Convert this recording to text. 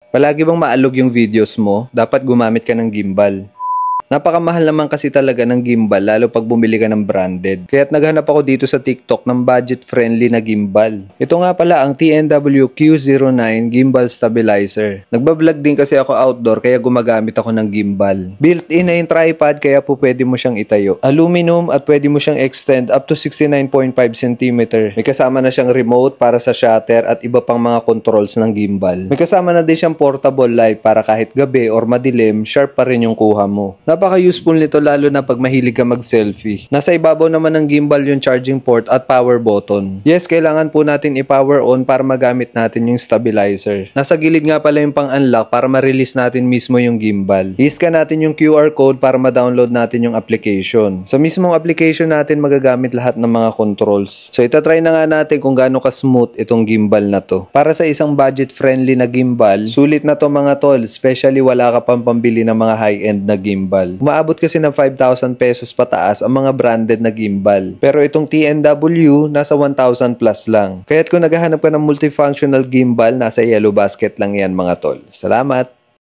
Palagi bang maalog yung videos mo? Dapat gumamit ka ng gimbal. Napakamahal naman kasi talaga ng gimbal lalo pag bumili ka ng branded. Kaya't naghanap ako dito sa TikTok ng budget-friendly na gimbal. Ito nga pala ang TNW Q09 Gimbal Stabilizer. Nagbablog din kasi ako outdoor kaya gumagamit ako ng gimbal. Built-in na yung tripod kaya po pwede mo siyang itayo. Aluminum at pwede mo siyang extend up to 69.5 cm. May kasama na siyang remote para sa shutter at iba pang mga controls ng gimbal. May kasama na din siyang portable light para kahit gabi or madilim, sharp pa rin yung kuha mo. Napaka-useful nito lalo na pag mahilig ka mag-selfie. Nasa ibabaw naman ng gimbal yung charging port at power button. Yes, kailangan po natin i-power on para magamit natin yung stabilizer. Nasa gilid nga pala yung pang-unlock para ma-release natin mismo yung gimbal. I-scan natin yung QR code para ma-download natin yung application. Sa mismong application natin magagamit lahat ng mga controls. So itatry na nga natin kung gaano ka-smooth itong gimbal na to. Para sa isang budget-friendly na gimbal, sulit na to mga tol, especially wala ka pang pambili ng mga high-end na gimbal. Umaabot kasi ng 5,000 pesos pataas ang mga branded na gimbal. Pero itong TNW, nasa 1,000 plus lang. Kaya't kung naghahanap ka ng multifunctional gimbal, nasa yellow basket lang yan mga tol. Salamat!